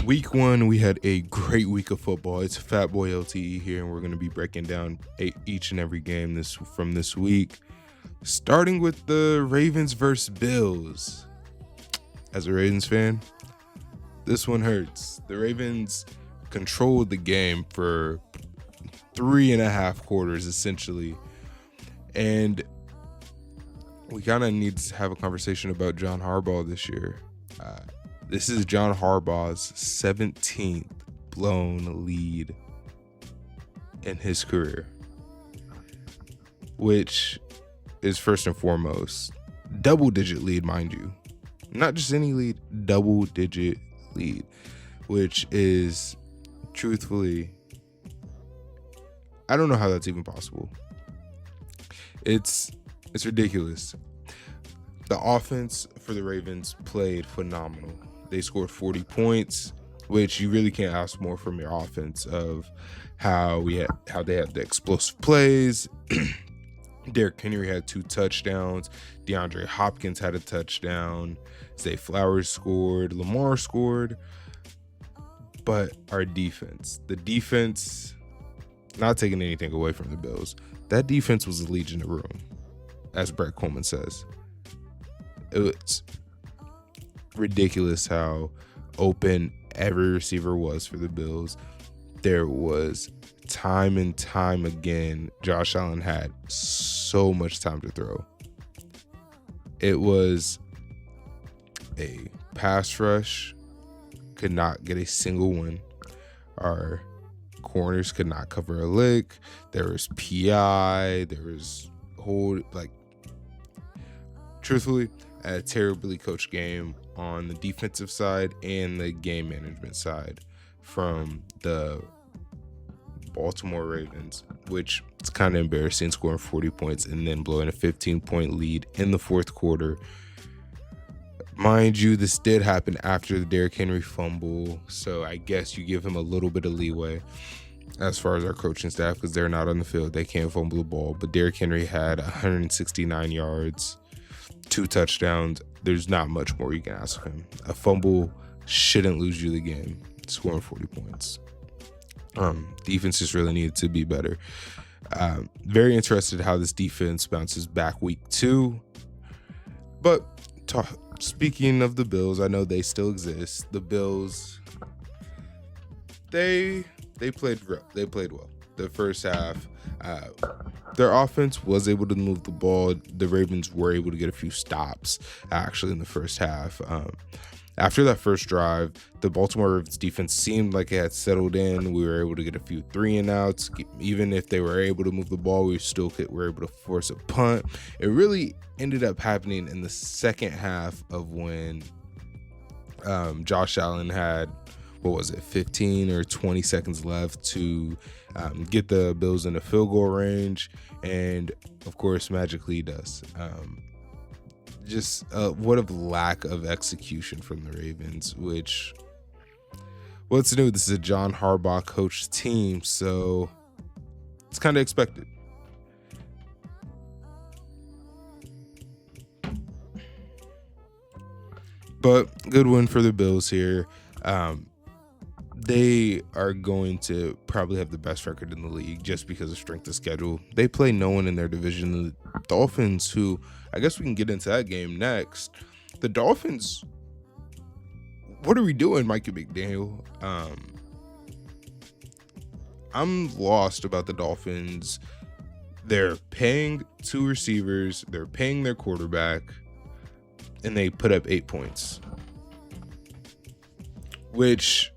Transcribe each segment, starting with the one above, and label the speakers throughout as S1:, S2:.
S1: Week one, we had a great week of football. It's Fat Boy LTE here, and we're going to be breaking down each and every game from this week, starting with the Ravens versus Bills. As a Ravens fan, this one hurts. The Ravens controlled the game for 3.5 quarters, essentially, and we kind of need to have a conversation about John Harbaugh this year. This is John Harbaugh's 17th blown lead in his career, which is first and foremost double-digit lead, mind you. Not just any lead, double-digit lead, which is truthfully, I don't know how that's even possible. It's ridiculous. The offense for the Ravens played phenomenal. They scored 40 points, which you really can't ask more from your offense, of how they had the explosive plays. Derrick Henry had 2 touchdowns. DeAndre Hopkins had a touchdown. Zay Flowers scored. Lamar scored. But our defense, not taking anything away from the Bills, that defense was a legion of room, as Brett Coleman says. It's ridiculous how open every receiver was for the Bills. There was time and time again, Josh Allen had so much time to throw. It was a pass rush, could not get a single one. Our corners could not cover a lick. There was PI, there was truthfully, a terribly coached game on the defensive side and the game management side from the Baltimore Ravens, which is kind of embarrassing, scoring 40 points and then blowing a 15-point lead in the fourth quarter. Mind you, this did happen after the Derrick Henry fumble, so I guess you give him a little bit of leeway as far as our coaching staff, because they're not on the field. They can't fumble the ball, but Derrick Henry had 169 yards, 2 touchdowns. There's not much more you can ask of him. A fumble shouldn't lose you the game, scoring 40 points. Defense just really needed to be better. Very interested how this defense bounces back week 2. But speaking of the Bills, I know they still exist. The Bills, they played well. The first half, their offense was able to move the ball. The Ravens were able to get a few stops actually in the first half. After that first drive, the Baltimore Ravens defense seemed like it had settled in. We were able to get a few 3-and-outs. Even if they were able to move the ball, we were able to force a punt. It really ended up happening in the second half of when Josh Allen had, 15 or 20 seconds left to get the Bills in the field goal range, and of course magically does. What a lack of execution from the Ravens, which, what's new? This is a John Harbaugh coached team, so it's kind of expected. But good win for the Bills here. They are going to probably have the best record in the league just because of strength of schedule. They play no one in their division. The Dolphins, who I guess we can get into that game next. The Dolphins, what are we doing, Mikey McDaniel? I'm lost about the Dolphins. They're paying 2 receivers. They're paying their quarterback. And they put up 8 points. Which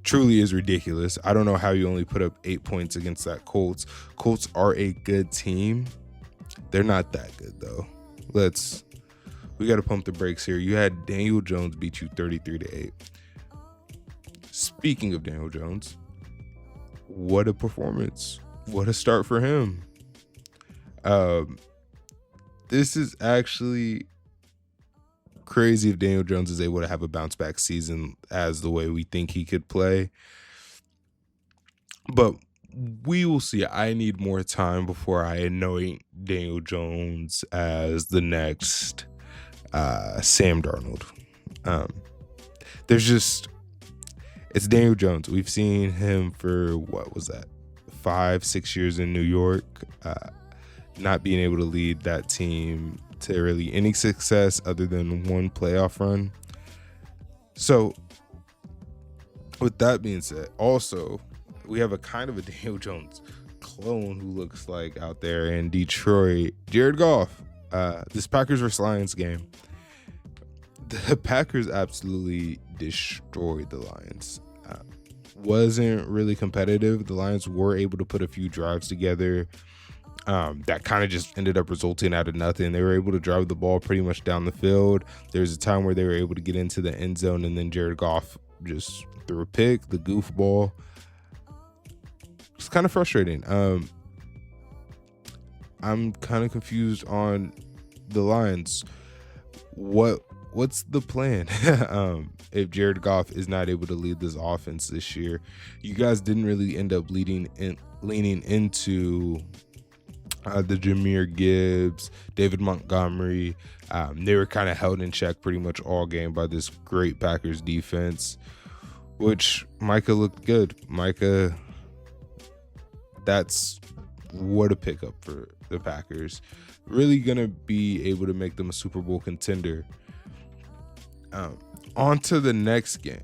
S1: truly is ridiculous. I don't know how you only put up 8 points against that Colts. Colts are a good team. They're not that good, though. We got to pump the brakes here. You had Daniel Jones beat you 33-8. Speaking of Daniel Jones, what a performance. What a start for him. This is actually crazy if Daniel Jones is able to have a bounce back season as the way we think he could play. But we will see. I need more time before I anoint Daniel Jones as the next Sam Darnold. There's just It's Daniel Jones. We've seen him for, what was that, 5-6 years in New York, not being able to lead that team to really any success other than one playoff run. So with that being said, also we have a kind of a Daniel Jones clone who looks like out there in Detroit, Jared Goff. This Packers vs. Lions game, the Packers absolutely destroyed the Lions. Wasn't really competitive. The Lions were able to put a few drives together that kind of just ended up resulting out of nothing. They were able to drive the ball pretty much down the field. There's a time where they were able to get into the end zone, and then Jared Goff just threw a pick, the goofball. It's kind of frustrating. I'm kind of confused on the Lions. What's the plan? If Jared Goff is not able to lead this offense this year, you guys didn't really end up leaning into the Jahmyr Gibbs, David Montgomery. They were kind of held in check pretty much all game by this great Packers defense, which Micah looked good. Micah, that's what a pickup for the Packers. Really gonna be able to make them a Super Bowl contender. On to the next game.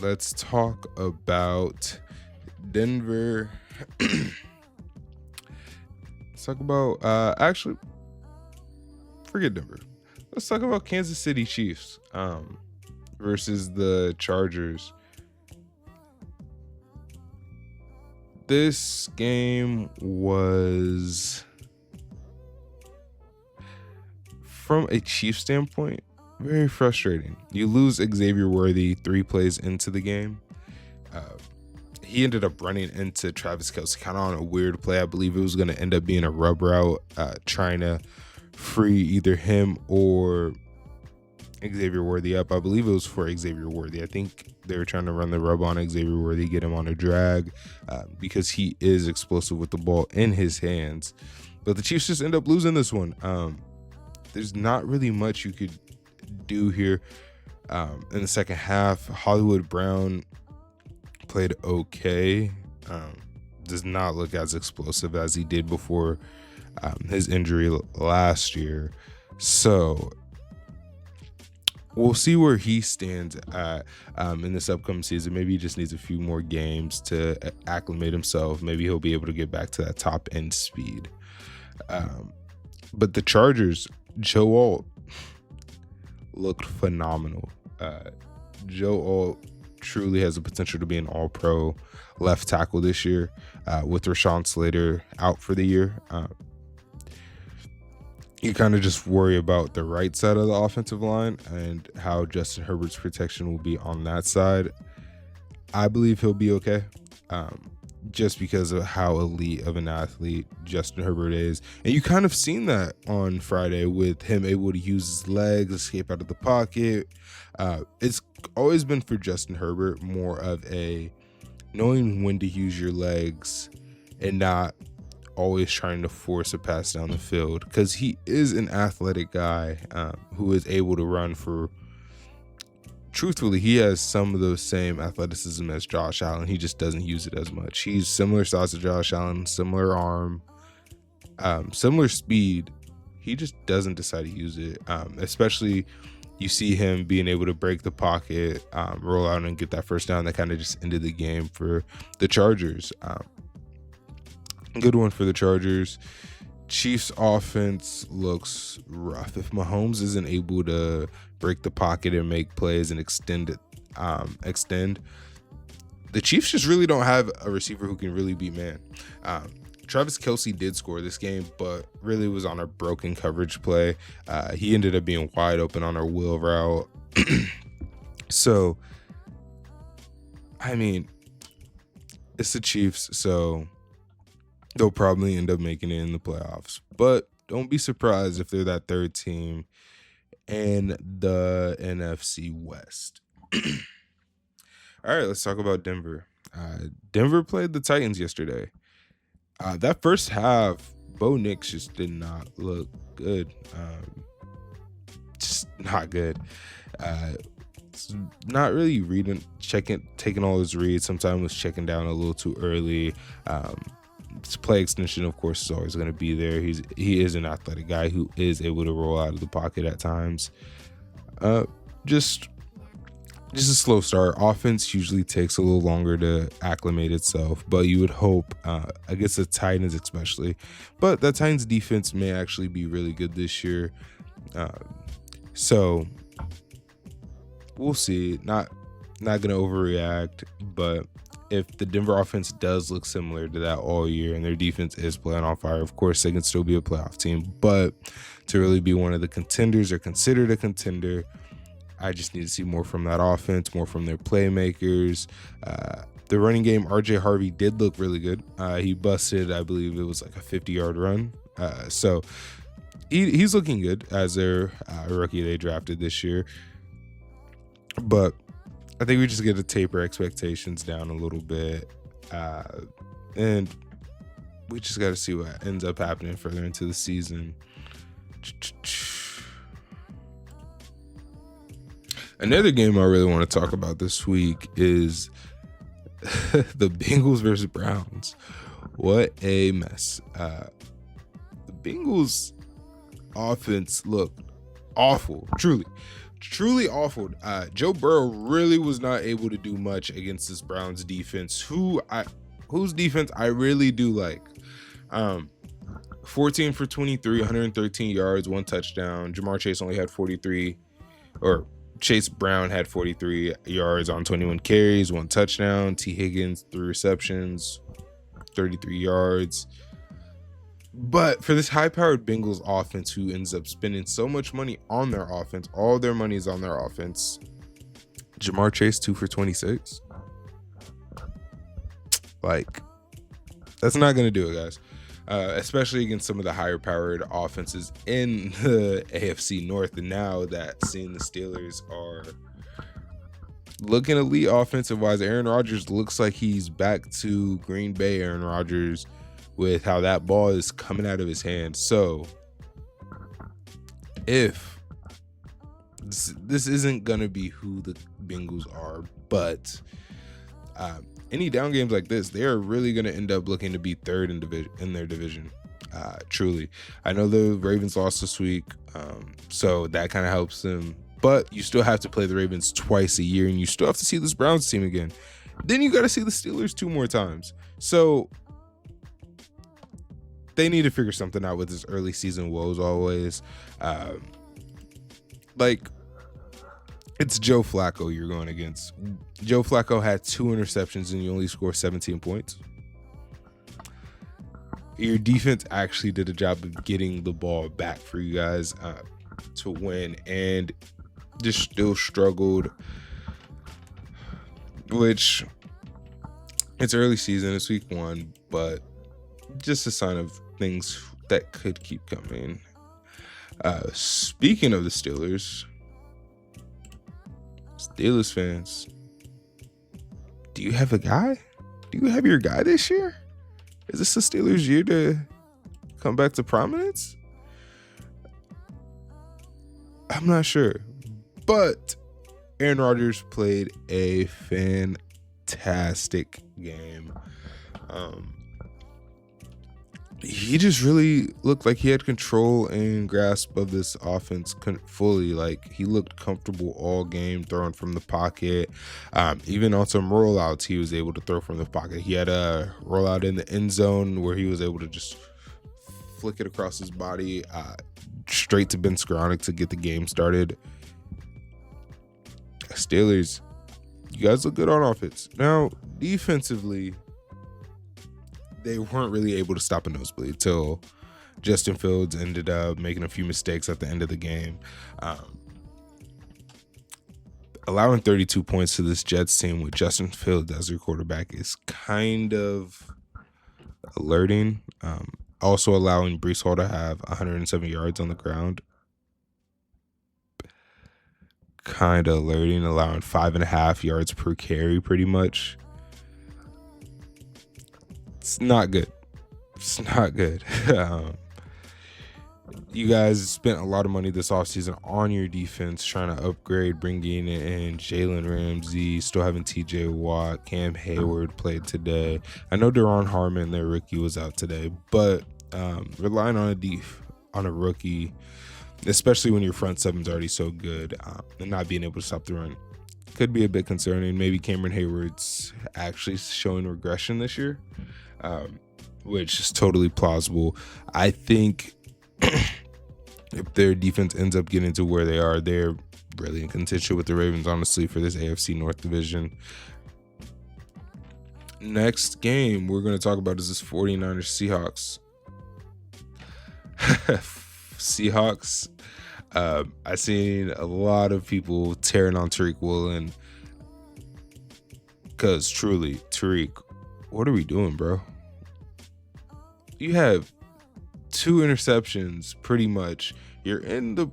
S1: Let's talk about Denver. Let's talk about actually forget Denver. Let's talk about Kansas City Chiefs versus the Chargers. This game was, from a Chiefs standpoint, very frustrating. You lose Xavier Worthy 3 plays into the game. He ended up running into Travis Kelce kind of on a weird play. I believe it was going to end up being a rub route, trying to free either him or Xavier Worthy up. I believe it was for Xavier Worthy. I think they were trying to run the rub on Xavier Worthy, get him on a drag, because he is explosive with the ball in his hands. But the Chiefs just end up losing this one. There's not really much you could do here. In the second half, Hollywood Brown played okay. Does not look as explosive as he did before his injury last year. So we'll see where he stands at in this upcoming season. Maybe he just needs a few more games to acclimate himself. Maybe he'll be able to get back to that top end speed. But the Chargers, Joe Alt looked phenomenal. Joe Alt truly has the potential to be an all-pro left tackle this year, with Rashawn Slater out for the year. You kind of just worry about the right side of the offensive line and how Justin Herbert's protection will be on that side. I believe he'll be okay, just because of how elite of an athlete Justin Herbert is. And you kind of seen that on Friday with him able to use his legs, escape out of the pocket. It's always been for Justin Herbert more of a knowing when to use your legs and not always trying to force a pass down the field, because he is an athletic guy who is able to run for, truthfully, he has some of those same athleticism as Josh Allen. He just doesn't use it as much. He's similar size to Josh Allen, similar arm, similar speed. He just doesn't decide to use it. Especially you see him being able to break the pocket, roll out and get that first down. That kind of just ended the game for the Chargers. Good one for the Chargers. Chiefs offense looks rough. If Mahomes isn't able to break the pocket and make plays and extend, the Chiefs just really don't have a receiver who can really beat man. Travis Kelce did score this game, but really was on a broken coverage play. He ended up being wide open on our wheel route. So, I mean, it's the Chiefs, so they'll probably end up making it in the playoffs. But don't be surprised if they're that third team in the NFC West. All right, let's talk about Denver. Denver played the Titans yesterday. That first half, Bo Nix just did not look good. Just not good. not really taking all his reads. Sometimes was checking down a little too early. His play extension, of course, is always going to be there. He is an athletic guy who is able to roll out of the pocket at times. Just a slow start. Offense usually takes a little longer to acclimate itself, but you would hope against the Titans especially. But the Titans defense may actually be really good this year. So we'll see. Not gonna overreact, but if the Denver offense does look similar to that all year and their defense is playing on fire, of course they can still be a playoff team. But to really be one of the contenders or considered a contender, I just need to see more from that offense, more from their playmakers. The running game, RJ Harvey did look really good. He busted, I believe it was like a 50-yard run. So he's looking good as their rookie they drafted this year. But I think we just get to taper expectations down a little bit. And we just got to see what ends up happening further into the season. Another game I really want to talk about this week is the Bengals versus Browns. What a mess. The Bengals offense looked awful, truly awful. Joe Burrow really was not able to do much against this Browns defense, whose defense I really do like. 14 for 23, 113 yards, 1 touchdown. Jamar Chase only had 43, or Chase Brown had 43 yards on 21 carries, 1 touchdown. T. Higgins, 3 receptions, 33 yards. But for this high-powered Bengals offense who ends up spending so much money on their offense, all their money is on their offense. Jamar Chase, 2 for 26. Like, that's not going to do it, guys. Especially against some of the higher powered offenses in the AFC North. And now that seeing the Steelers are looking elite offensive wise, Aaron Rodgers looks like he's back to Green Bay Aaron Rodgers with how that ball is coming out of his hand. So if this isn't going to be who the Bengals are, but any down games like this, they are really going to end up looking to be third in their division. Truly. I know the Ravens lost this week, so that kind of helps them. But you still have to play the Ravens twice a year, and you still have to see this Browns team again. Then you got to see the Steelers 2 more times. So they need to figure something out with this early season woes always. It's Joe Flacco you're going against. Joe Flacco had 2 interceptions and you only scored 17 points. Your defense actually did a job of getting the ball back for you guys to win, and just still struggled, which it's early season, it's week 1, but just a sign of things that could keep coming. Speaking of the Steelers fans, do you have a guy? Do you have your guy this year? Is this the Steelers' year to come back to prominence? I'm not sure. But Aaron Rodgers played a fantastic game. He just really looked like he had control and grasp of this offense fully. Like, he looked comfortable all game throwing from the pocket. Even on some rollouts, he was able to throw from the pocket. He had a rollout in the end zone where he was able to just flick it across his body straight to Ben Skoranek to get the game started. Steelers, you guys look good on offense. Now, defensively, they weren't really able to stop a nosebleed till Justin Fields ended up making a few mistakes at the end of the game. Allowing 32 points to this Jets team with Justin Fields as your quarterback is kind of alerting. Also allowing Breece Hall to have 107 yards on the ground. Kind of alerting, allowing 5.5 yards per carry pretty much. It's not good. It's not good. You guys spent a lot of money this offseason on your defense, trying to upgrade, bringing in Jalen Ramsey, still having TJ Watt, Cam Hayward played today. I know Deron Harmon, their rookie, was out today, but relying on a rookie, especially when your front seven's already so good, and not being able to stop the run, could be a bit concerning. Maybe Cameron Hayward's actually showing regression this year, which is totally plausible. I think if their defense ends up getting to where they are, they're really in contention with the Ravens, honestly, for this AFC North division. Next game we're going to talk about is this 49ers Seahawks. I seen a lot of people tearing on Tariq Woolen because truly, Tariq, what are we doing, bro? You have 2 interceptions, pretty much. You're in the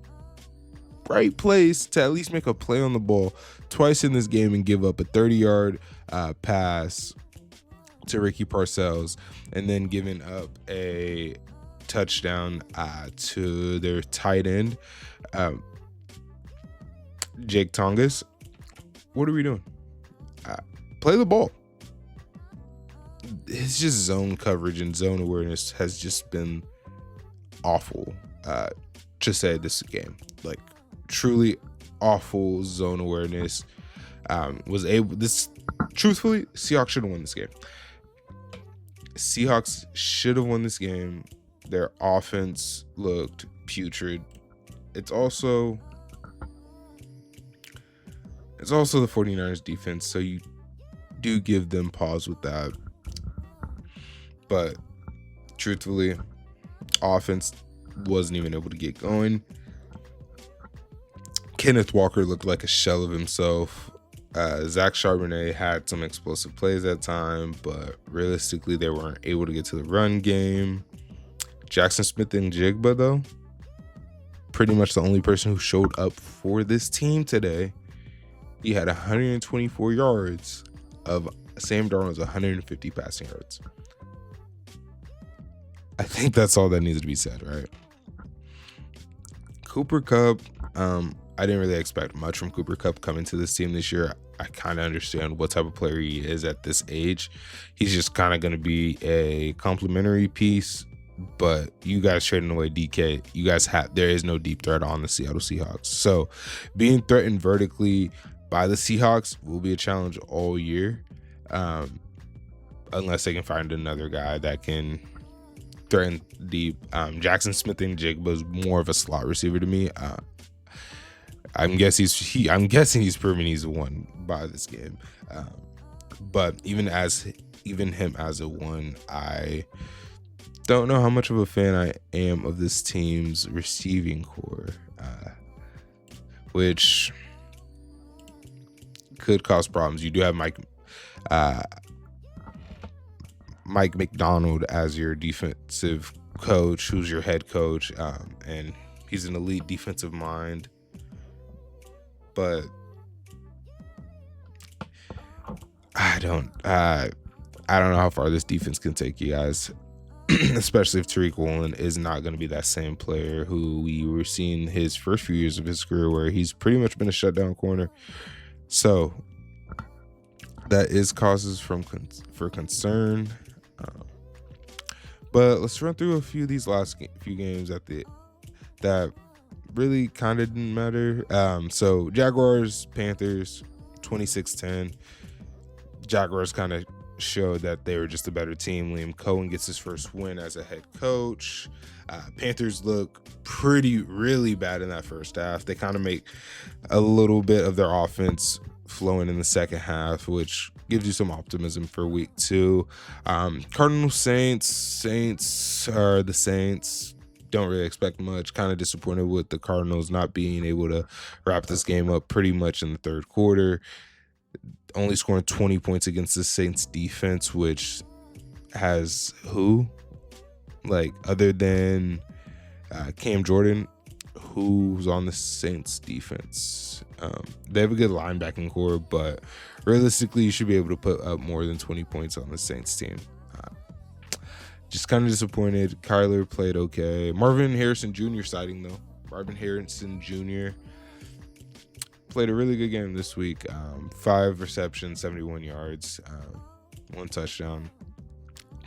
S1: right place to at least make a play on the ball twice in this game and give up a 30-yard pass to Ricky Parcells, and then giving up a touchdown to their tight end, Jake Tongas. What are we doing? Play the ball. It's just zone coverage and zone awareness has just been awful. To say this game, like truly awful zone awareness. Truthfully, Seahawks should have won this game. Seahawks should have won this game. Their offense looked putrid. It's also the 49ers defense, so you do give them pause with that. But truthfully, offense wasn't even able to get going. Kenneth Walker looked like a shell of himself. Zach Charbonnet had some explosive plays at time, but realistically, they weren't able to get to the run game. Jackson Smith-Njigba, though, pretty much the only person who showed up for this team today. He had 124 yards of Sam Darnold's 150 passing yards. I think that's all that needs to be said, right? Cooper Kupp, I didn't really expect much from Cooper Kupp coming to this team this year. I kind of understand what type of player he is at this age. He's just kind of going to be a complimentary piece, but you guys trading away DK, there is no deep threat on the Seattle Seahawks. So being threatened vertically by the Seahawks will be a challenge all year, unless they can find another guy that can threaten deep. Jackson Smith-Njigba is more of a slot receiver to me. I'm guessing he's proven he's won by this game. But even him as a one, I don't know how much of a fan I am of this team's receiving core, which could cause problems. You do have Mike McDonald as your defensive coach, who's your head coach, and he's an elite defensive mind. But I don't know how far this defense can take you guys, especially if Tariq Woolen is not going to be that same player who we were seeing his first few years of his career, where he's pretty much been a shutdown corner. So that is causes for concern. But let's run through a few of these last few games that really kind of didn't matter. So Jaguars, Panthers, 26-10. Jaguars kind of showed that they were just a better team. Liam Cohen gets his first win as a head coach. Panthers look really bad in that first half. They kind of make a little bit of their offense flowing in the second half, which gives you some optimism for week 2. Cardinals, Saints are the Saints. Don't really expect much. Kind of disappointed with the Cardinals not being able to wrap this game up pretty much in the third quarter. Only scoring 20 points against the Saints defense, which has other than Cam Jordan, who's on the Saints defense. They have a good linebacking core, but realistically, you should be able to put up more than 20 points on the Saints team. Just kind of disappointed. Kyler played okay. Marvin Harrison Jr. sighting though. Marvin Harrison Jr. played a really good game this week. 5 receptions, 71 yards, 1 touchdown.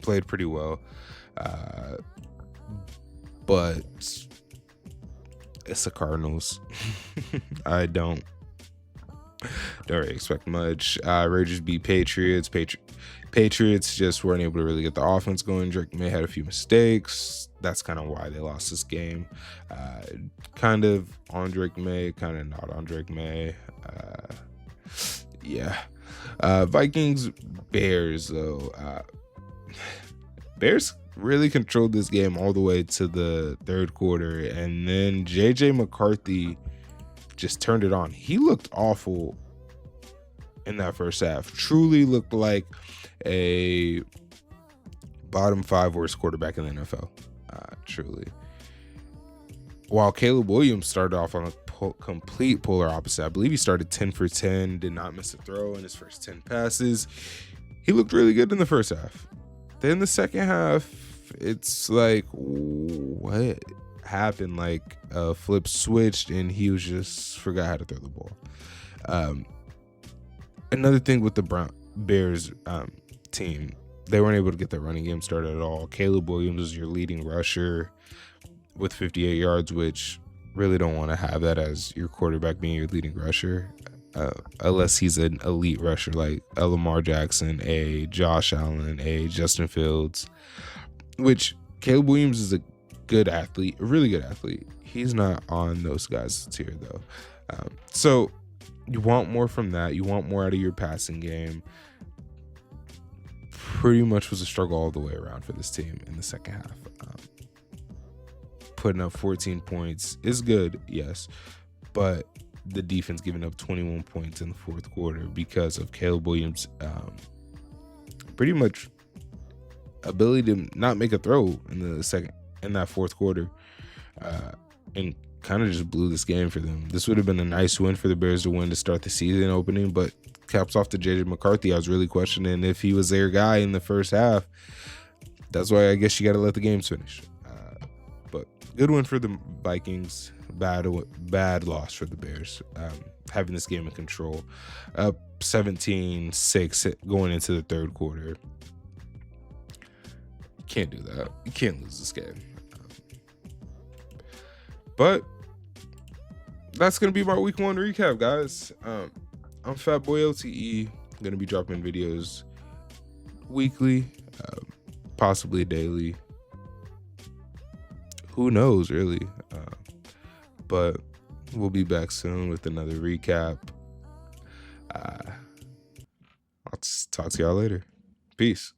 S1: Played pretty well. But it's the Cardinals. I don't really expect much. Raiders beat Patriots. Patriots just weren't able to really get the offense going. Drake May had a few mistakes. That's kind of why they lost this game. Kind of on Drake May, kind of not on Drake May. Yeah. Vikings, Bears, though. Bears really controlled this game all the way to the third quarter. And then JJ McCarthy just turned it on. He looked awful in that first half. Truly looked like a bottom 5 worst quarterback in the NFL. Truly. While Caleb Williams started off on a complete polar opposite. I believe he started 10 for 10, did not miss a throw in his first 10 passes. He looked really good in the first half. Then the second half, it's like, what happened? Like a flip switched and he was just forgot how to throw the ball. Another thing with the Bears team, they weren't able to get the running game started at all. Caleb Williams was your leading rusher with 58 yards, which really don't want to have that as your quarterback being your leading rusher, unless he's an elite rusher like a Lamar Jackson, a Josh Allen, a Justin Fields, which Caleb Williams is a good athlete, a really good athlete. He's not on those guys' tier though. So you want more from that. You want more out of your passing game. Pretty much was a struggle all the way around for this team in the second half. Putting up 14 points is good, yes, but the defense giving up 21 points in the fourth quarter because of Caleb Williams' pretty much ability to not make a throw in that fourth quarter, and kind of just blew this game for them. This would have been a nice win for the Bears to win to start the season opening, but caps off to JJ McCarthy. I was really questioning if he was their guy in the first half. That's why I guess you got to let the games finish. But good win for the Vikings. Bad loss for the Bears. Having this game in control. Up 17-6 going into the third quarter. You can't do that. You can't lose this game. But that's going to be my week 1 recap, guys. I'm Fatboy LTE. I'm going to be dropping videos weekly, possibly daily. Who knows, really? But we'll be back soon with another recap. I'll talk to y'all later. Peace.